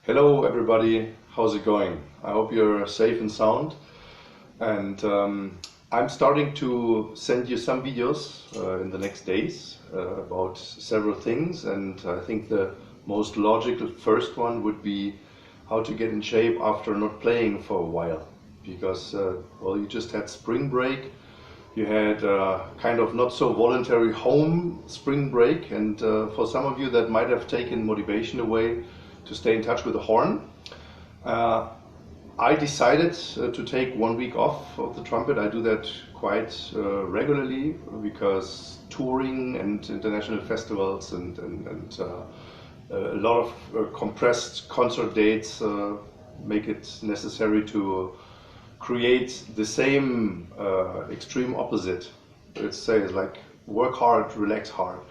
Hello, everybody. How's it going? I hope you're safe and sound. And I'm starting to send you some videos in the next days about several things. And I think the most logical first one would be how to get in shape after not playing for a while. Because, well, you just had spring break. You had kind of not so voluntary home spring break. And for some of you, that might have taken motivation away to stay in touch with the horn. Uh, I decided to take 1 week off of the trumpet. I do that quite regularly because touring and international festivals and a lot of compressed concert dates make it necessary to create the same extreme opposite. Let's say like work hard, relax hard.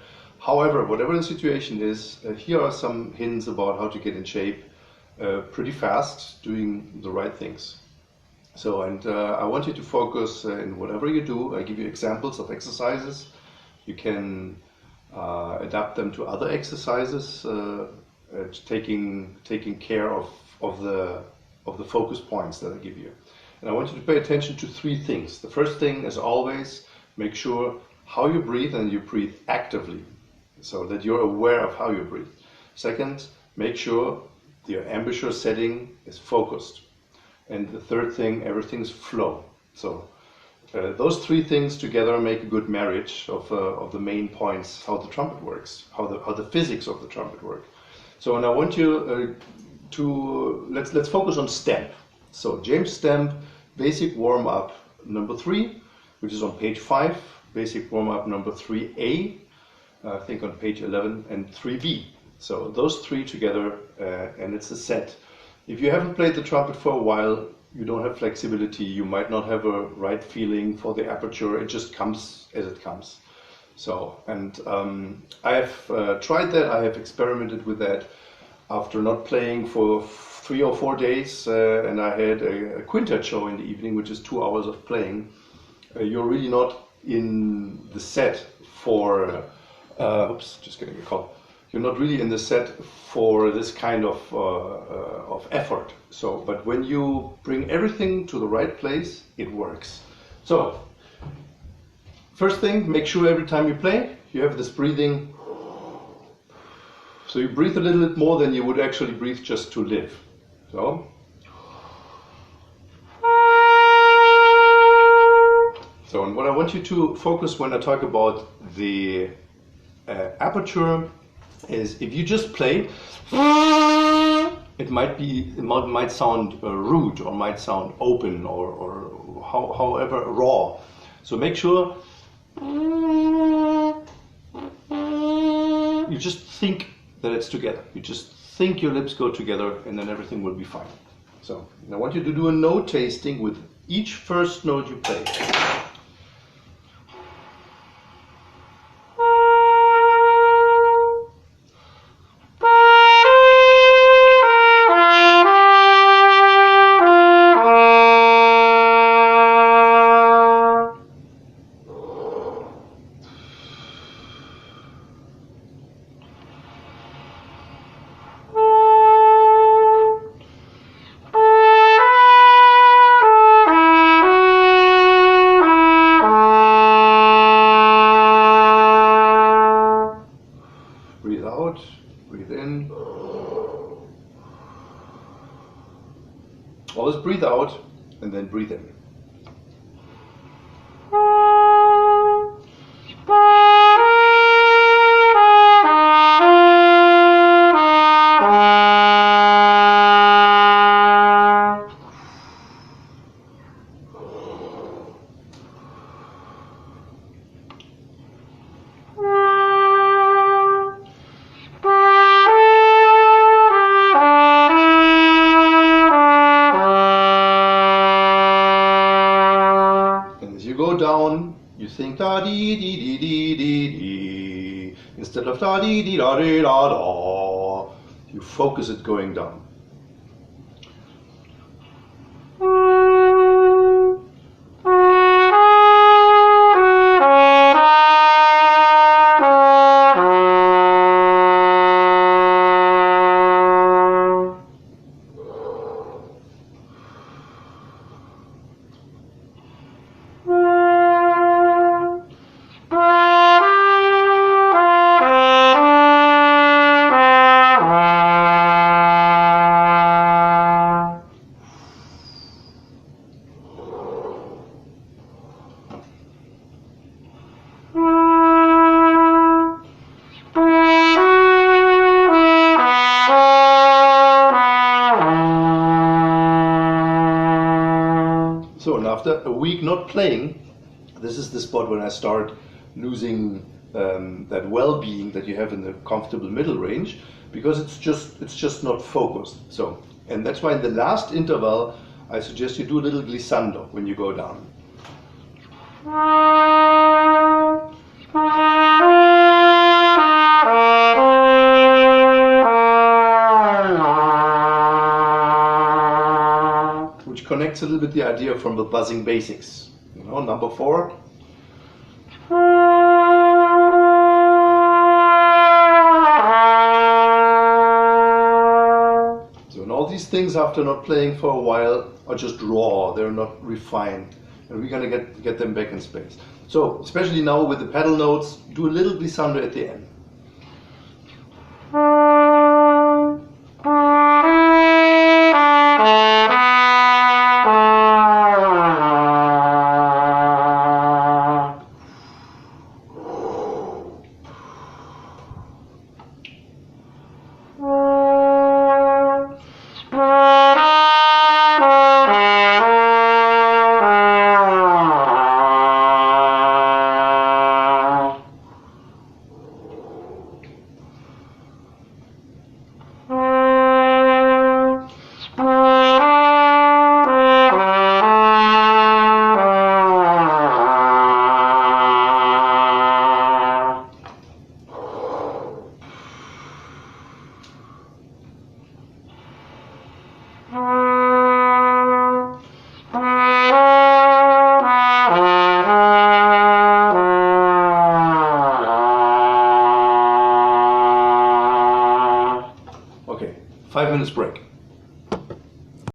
However, whatever the situation is, here are some hints about how to get in shape pretty fast, doing the right things. So, and I want you to focus in whatever you do. I give you examples of exercises. You can adapt them to other exercises, taking care of the focus points that I give you. And I want you to pay attention to three things. The first thing is always make sure how you breathe, and you breathe actively, so that you're aware of how you breathe. Second, make sure your embouchure setting is focused. And the third thing, everything's flow. So those three things together make a good marriage of the main points, how the trumpet works, how the physics of the trumpet work. So, and I want you to let's focus on Stamp. So James Stamp, basic warm up number 3, which is on page 5. Basic warm up number 3A, I think on page 11, and 3B. So those three together, and it's a set. If you haven't played the trumpet for a while, you don't have flexibility, you might not have a right feeling for the aperture, it just comes as it comes. So, and I have tried that, I have experimented with that after not playing for 3 or 4 days, and I had a quintet show in the evening, which is 2 hours of playing. You're really not in the set for, oops, just getting a call. You're not really in the set for this kind of effort. So, but when you bring everything to the right place, it works. So, first thing, make sure every time you play, you have this breathing. So you breathe a little bit more than you would actually breathe just to live. So. So, and what I want you to focus when I talk about the aperture is if you just play, it might sound rude, or might sound open, or however raw. So make sure you just think that it's together. You just think your lips go together, and then everything will be fine. So I want you to do a note tasting with each first note you play. Breathe out, breathe in. Always breathe out and then breathe in. Go down, you think da dee dee dee dee dee dee instead of da dee dee da dee da da. You focus it going down. after a week not playing, this is the spot when I start losing that well-being that you have in the comfortable middle range, because it's just not focused. So, and that's why in the last interval I suggest you do a little glissando when you go down. Which connects a little bit the idea from the buzzing basics. You know, number 4. These things, after not playing for a while, are just raw. They're not refined, and we're gonna get them back in space. So especially now with the pedal notes, do a little glissando at the end. Okay, 5 minutes break.